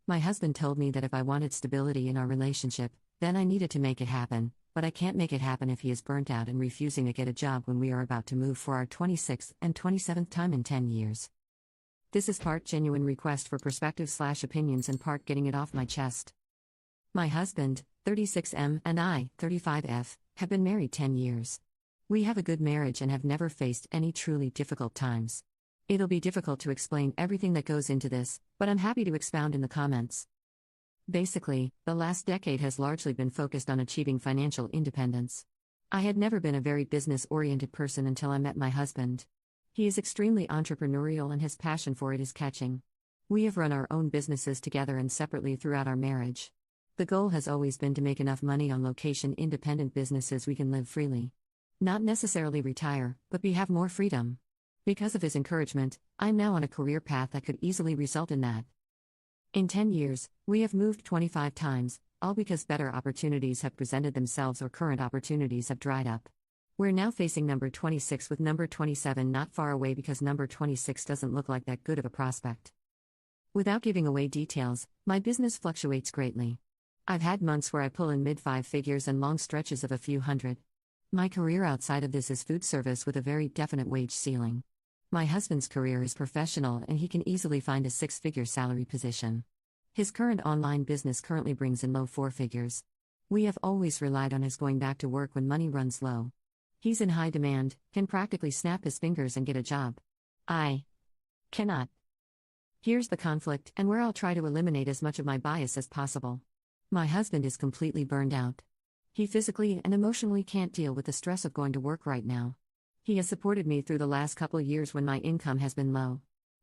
My husband told me that if I wanted stability in our relationship, then I needed to make it happen, but I can't make it happen if he is burnt out and refusing to get a job when we are about to move for our 26th and 27th time in 10 years. This is part genuine request for perspective/opinions and part getting it off my chest. My husband, 36M, and I, 35F, have been married 10 years. We have a good marriage and have never faced any truly difficult times. It'll be difficult to explain everything that goes into this, but I'm happy to expound in the comments. Basically, the last decade has largely been focused on achieving financial independence. I had never been a very business-oriented person until I met my husband. He is extremely entrepreneurial and his passion for it is catching. We have run our own businesses together and separately throughout our marriage. The goal has always been to make enough money on location-independent businesses we can live freely. Not necessarily retire, but have more freedom. Because of his encouragement, I'm now on a career path that could easily result in that. In 10 years, we have moved 25 times, all because better opportunities have presented themselves or current opportunities have dried up. We're now facing number 26 with number 27 not far away because number 26 doesn't look like that good of a prospect. Without giving away details, my business fluctuates greatly. I've had months where I pull in mid-five figures and long stretches of a few hundred. My career outside of this is food service with a very definite wage ceiling. My husband's career is professional and he can easily find a six-figure salary position. His current online business currently brings in low four figures. We have always relied on his going back to work when money runs low. He's in high demand, can practically snap his fingers and get a job. I cannot. Here's the conflict and where I'll try to eliminate as much of my bias as possible. My husband is completely burned out. He physically and emotionally can't deal with the stress of going to work right now. He has supported me through the last couple of years when my income has been low.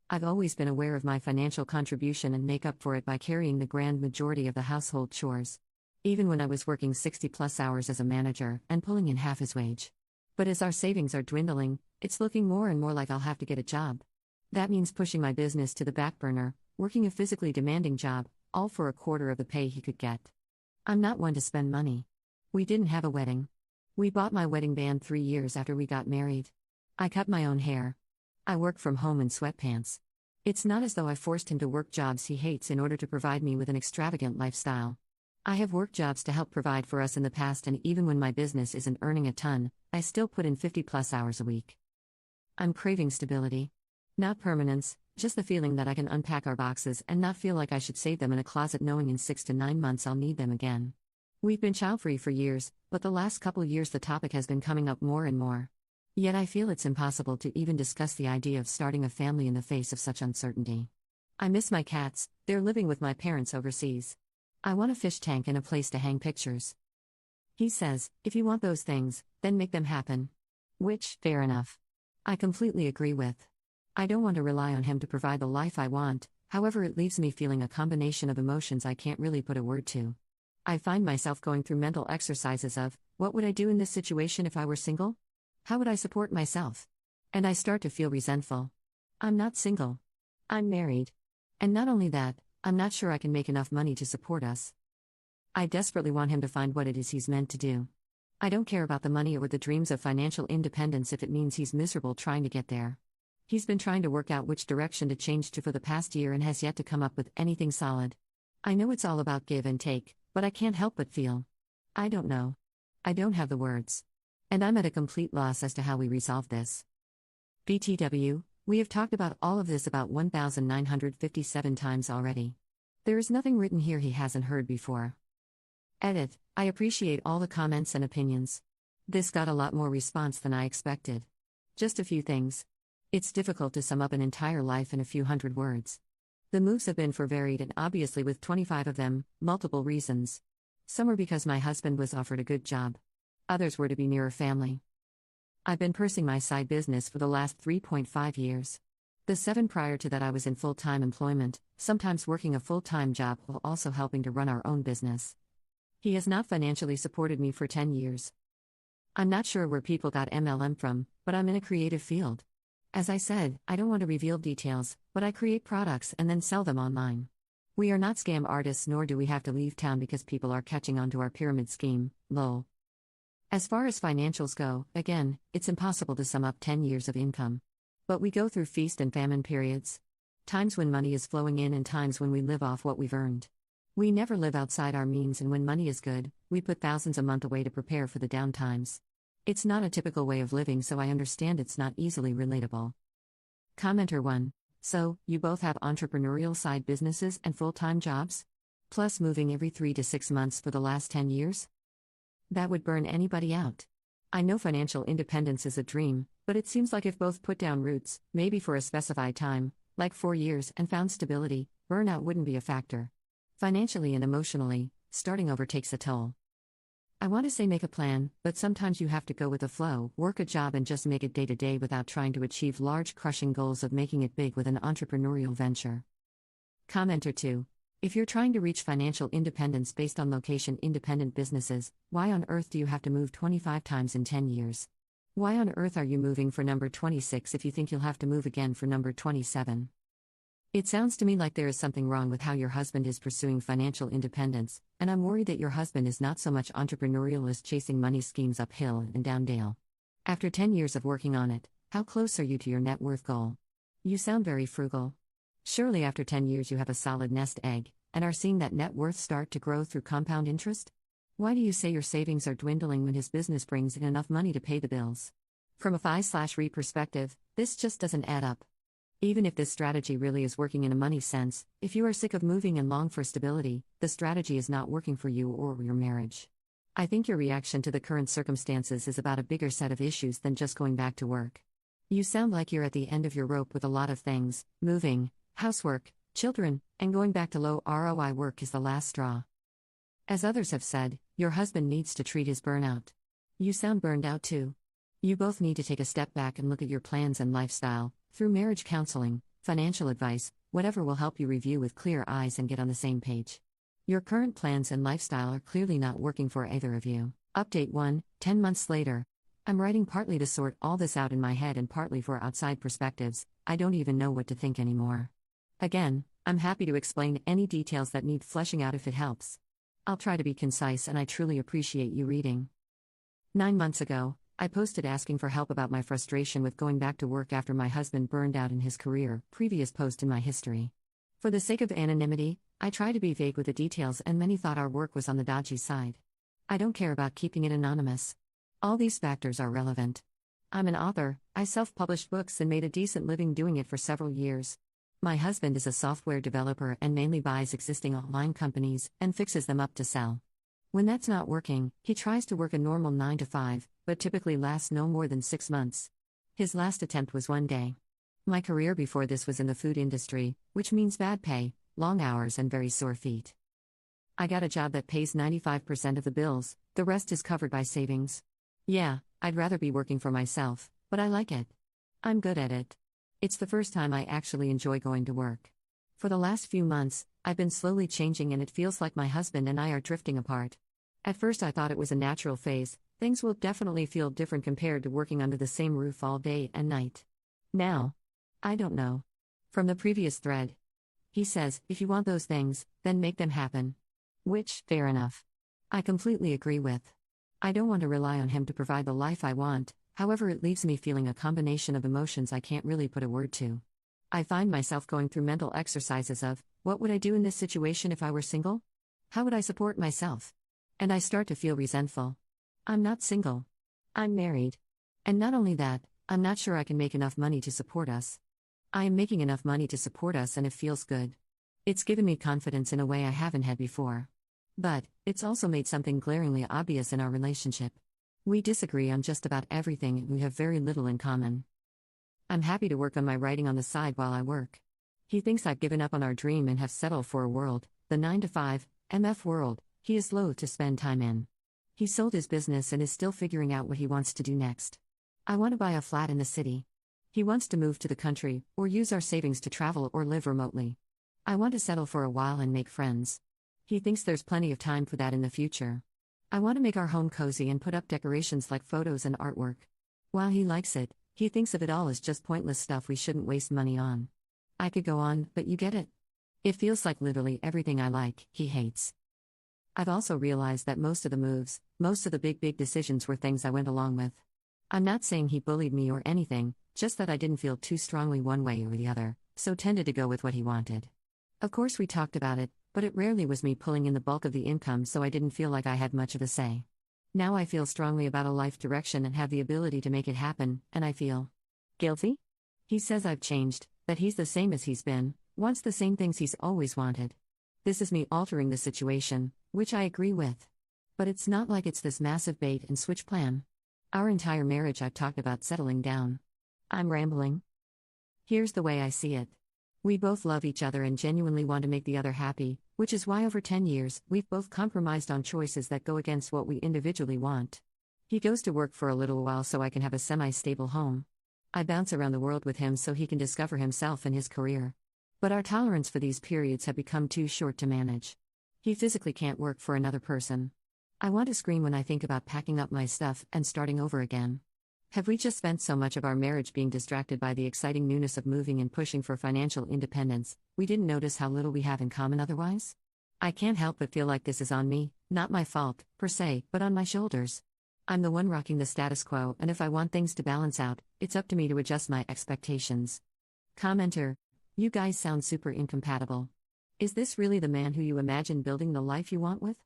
I've always been aware of my financial contribution and make up for it by carrying the grand majority of the household chores. Even when I was working 60+ hours as a manager and pulling in half his wage. But as our savings are dwindling, it's looking more and more like I'll have to get a job. That means pushing my business to the back burner, working a physically demanding job, all for a quarter of the pay he could get. I'm not one to spend money. We didn't have a wedding. We bought my wedding band 3 years after we got married. I cut my own hair. I work from home in sweatpants. It's not as though I forced him to work jobs he hates in order to provide me with an extravagant lifestyle. I have worked jobs to help provide for us in the past, and even when my business isn't earning a ton, I still put in 50+ hours a week. I'm craving stability. Not permanence, just the feeling that I can unpack our boxes and not feel like I should save them in a closet knowing in 6 to 9 months I'll need them again. We've been child-free for years, but the last couple years the topic has been coming up more and more. Yet I feel it's impossible to even discuss the idea of starting a family in the face of such uncertainty. I miss my cats, they're living with my parents overseas. I want a fish tank and a place to hang pictures. He says, if you want those things, then make them happen. Which, fair enough. I completely agree with. I don't want to rely on him to provide the life I want, however it leaves me feeling a combination of emotions I can't really put a word to. I find myself going through mental exercises of, what would I do in this situation if I were single? How would I support myself? And I start to feel resentful. I'm not single. I'm married. And not only that, I'm not sure I can make enough money to support us. I desperately want him to find what it is he's meant to do. I don't care about the money or the dreams of financial independence if it means he's miserable trying to get there. He's been trying to work out which direction to change to for the past year and has yet to come up with anything solid. I know it's all about give and take, but I can't help but feel. I don't know. I don't have the words. And I'm at a complete loss as to how we resolve this. BTW, we have talked about all of this about 1,957 times already. There is nothing written here he hasn't heard before. Edit, I appreciate all the comments and opinions. This got a lot more response than I expected. Just a few things. It's difficult to sum up an entire life in a few hundred words. The moves have been for varied and obviously with 25 of them, multiple reasons. Some were because my husband was offered a good job. Others were to be nearer family. I've been pursing my side business for the last 3.5 years. The 7 prior to that I was in full-time employment, sometimes working a full-time job while also helping to run our own business. He has not financially supported me for 10 years. I'm not sure where people got MLM from, but I'm in a creative field. As I said, I don't want to reveal details, but I create products and then sell them online. We are not scam artists, nor do we have to leave town because people are catching on to our pyramid scheme, lol. As far as financials go, again, it's impossible to sum up 10 years of income. But we go through feast and famine periods. Times when money is flowing in and times when we live off what we've earned. We never live outside our means, and when money is good, we put thousands a month away to prepare for the down times. It's not a typical way of living, so I understand it's not easily relatable. Commenter 1. So, you both have entrepreneurial side businesses and full-time jobs? Plus moving every 3 to 6 months for the last 10 years? That would burn anybody out. I know financial independence is a dream, but it seems like if both put down roots, maybe for a specified time, like 4 years, and found stability, burnout wouldn't be a factor. Financially and emotionally, starting over takes a toll. I want to say make a plan, but sometimes you have to go with the flow, work a job and just make it day to day without trying to achieve large crushing goals of making it big with an entrepreneurial venture. Commenter 2. If you're trying to reach financial independence based on location independent businesses, why on earth do you have to move 25 times in 10 years? Why on earth are you moving for number 26 if you think you'll have to move again for number 27? It sounds to me like there is something wrong with how your husband is pursuing financial independence, and I'm worried that your husband is not so much entrepreneurial as chasing money schemes uphill and down dale. After 10 years of working on it, how close are you to your net worth goal? You sound very frugal. Surely after 10 years you have a solid nest egg, and are seeing that net worth start to grow through compound interest? Why do you say your savings are dwindling when his business brings in enough money to pay the bills? From a FI/RE perspective, this just doesn't add up. Even if this strategy really is working in a money sense, if you are sick of moving and long for stability, the strategy is not working for you or your marriage. I think your reaction to the current circumstances is about a bigger set of issues than just going back to work. You sound like you're at the end of your rope with a lot of things: moving, housework, children, and going back to low ROI work is the last straw. As others have said, your husband needs to treat his burnout. You sound burned out too. You both need to take a step back and look at your plans and lifestyle, through marriage counseling, financial advice, whatever will help you review with clear eyes and get on the same page. Your current plans and lifestyle are clearly not working for either of you. Update 1, 10 months later. I'm writing partly to sort all this out in my head and partly for outside perspectives. I don't even know what to think anymore. Again, I'm happy to explain any details that need fleshing out if it helps. I'll try to be concise, and I truly appreciate you reading. 9 months ago, I posted asking for help about my frustration with going back to work after my husband burned out in his career, previous post in my history. For the sake of anonymity, I try to be vague with the details, and many thought our work was on the dodgy side. I don't care about keeping it anonymous. All these factors are relevant. I'm an author, I self-published books and made a decent living doing it for several years. My husband is a software developer and mainly buys existing online companies and fixes them up to sell. When that's not working, he tries to work a normal 9 to 5, but typically lasts no more than 6 months. His last attempt was 1 day. My career before this was in the food industry, which means bad pay, long hours, and very sore feet. I got a job that pays 95% of the bills, the rest is covered by savings. Yeah, I'd rather be working for myself, but I like it. I'm good at it. It's the first time I actually enjoy going to work. For the last few months, I've been slowly changing, and it feels like my husband and I are drifting apart. At first I thought it was a natural phase. Things will definitely feel different compared to working under the same roof all day and night. Now, I don't know. From the previous thread, he says, if you want those things, then make them happen. Which, fair enough. I completely agree with. I don't want to rely on him to provide the life I want, however it leaves me feeling a combination of emotions I can't really put a word to. I find myself going through mental exercises of, what would I do in this situation if I were single? How would I support myself? And I start to feel resentful. I'm not single. I'm married. And not only that, I'm not sure I can make enough money to support us. I am making enough money to support us, and it feels good. It's given me confidence in a way I haven't had before. But, it's also made something glaringly obvious in our relationship. We disagree on just about everything, and we have very little in common. I'm happy to work on my writing on the side while I work. He thinks I've given up on our dream and have settled for a world, the 9 to 5, MF world, he is loath to spend time in. He sold his business and is still figuring out what he wants to do next. I want to buy a flat in the city. He wants to move to the country, or use our savings to travel or live remotely. I want to settle for a while and make friends. He thinks there's plenty of time for that in the future. I want to make our home cozy and put up decorations like photos and artwork. While he likes it, he thinks of it all as just pointless stuff we shouldn't waste money on. I could go on, but you get it. It feels like literally everything I like, he hates. I've also realized that most of the moves, most of the big decisions were things I went along with. I'm not saying he bullied me or anything, just that I didn't feel too strongly one way or the other, so tended to go with what he wanted. Of course, we talked about it, but it rarely was me pulling in the bulk of the income, so I didn't feel like I had much of a say. Now I feel strongly about a life direction and have the ability to make it happen, and I feel guilty? He says I've changed, that he's the same as he's been, wants the same things he's always wanted. This is me altering the situation, which I agree with. But it's not like it's this massive bait and switch plan. Our entire marriage I've talked about settling down. I'm rambling. Here's the way I see it. We both love each other and genuinely want to make the other happy, which is why over 10 years, we've both compromised on choices that go against what we individually want. He goes to work for a little while so I can have a semi-stable home. I bounce around the world with him so he can discover himself and his career. But our tolerance for these periods have become too short to manage. He physically can't work for another person. I want to scream when I think about packing up my stuff and starting over again. Have we just spent so much of our marriage being distracted by the exciting newness of moving and pushing for financial independence, we didn't notice how little we have in common otherwise? I can't help but feel like this is on me, not my fault, per se, but on my shoulders. I'm the one rocking the status quo, and if I want things to balance out, it's up to me to adjust my expectations. Commenter: You guys sound super incompatible. Is this really the man who you imagine building the life you want with?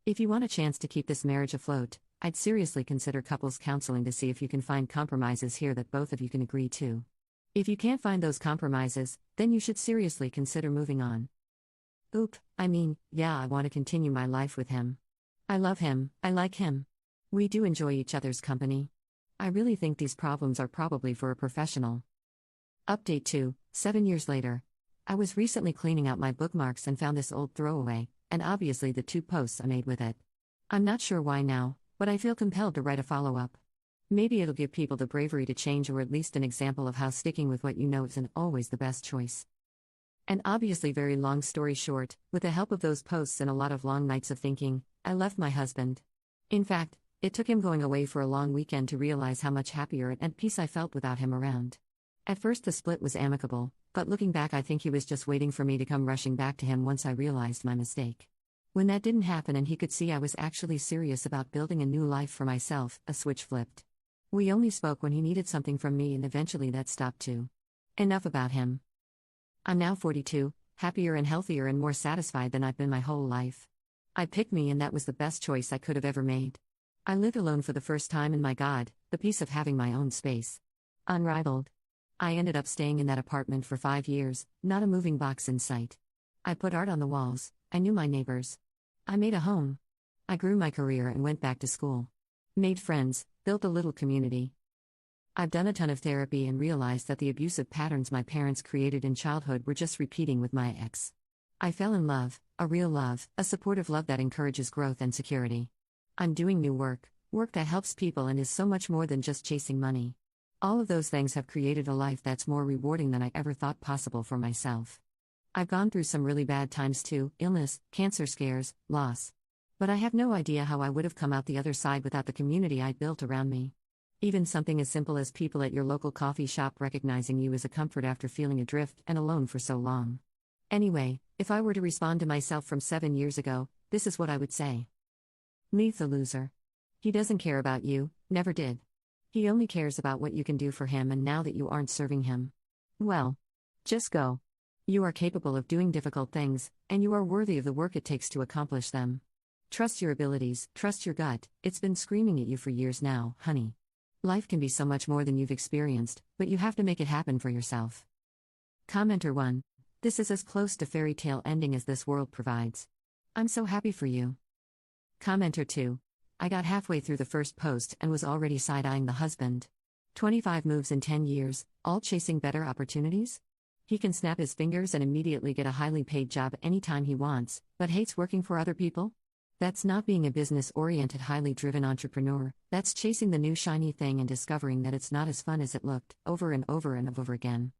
If you want a chance to keep this marriage afloat, I'd seriously consider couples counseling to see if you can find compromises here that both of you can agree to. If you can't find those compromises, then you should seriously consider moving on. Yeah, I want to continue my life with him. I love him, I like him. We do enjoy each other's company. I really think these problems are probably for a professional. Update 2, 7 years later. I was recently cleaning out my bookmarks and found this old throwaway, and obviously the 2 posts I made with it. I'm not sure why now, but I feel compelled to write a follow-up. Maybe it'll give people the bravery to change, or at least an example of how sticking with what you know isn't always the best choice. And obviously, very long story short, with the help of those posts and a lot of long nights of thinking, I left my husband. In fact, it took him going away for a long weekend to realize how much happier and at peace I felt without him around. At first the split was amicable, but looking back I think he was just waiting for me to come rushing back to him once I realized my mistake. When that didn't happen and he could see I was actually serious about building a new life for myself, a switch flipped. We only spoke when he needed something from me, and eventually that stopped too. Enough about him. I'm now 42, happier and healthier and more satisfied than I've been my whole life. I picked me, and that was the best choice I could have ever made. I lived alone for the first time, and my God, the peace of having my own space. Unrivaled. I ended up staying in that apartment for 5 years, not a moving box in sight. I put art on the walls, I knew my neighbors. I made a home. I grew my career and went back to school. Made friends, built a little community. I've done a ton of therapy and realized that the abusive patterns my parents created in childhood were just repeating with my ex. I fell in love, a real love, a supportive love that encourages growth and security. I'm doing new work that helps people and is so much more than just chasing money. All of those things have created a life that's more rewarding than I ever thought possible for myself. I've gone through some really bad times too: illness, cancer scares, loss. But I have no idea how I would have come out the other side without the community I built around me. Even something as simple as people at your local coffee shop recognizing you is a comfort after feeling adrift and alone for so long. Anyway, if I were to respond to myself from 7 years ago, this is what I would say. Leave the loser. He doesn't care about you, never did. He only cares about what you can do for him, and now that you aren't serving him, well, just go. You are capable of doing difficult things, and you are worthy of the work it takes to accomplish them. Trust your abilities, trust your gut, it's been screaming at you for years now, honey. Life can be so much more than you've experienced, but you have to make it happen for yourself. Commenter 1. This is as close to fairy tale ending as this world provides. I'm so happy for you. Commenter 2. I got halfway through the first post and was already side-eyeing the husband. 25 moves in 10 years, all chasing better opportunities? He can snap his fingers and immediately get a highly paid job anytime he wants, but hates working for other people? That's not being a business-oriented, highly driven entrepreneur, that's chasing the new shiny thing and discovering that it's not as fun as it looked, over and over and over again.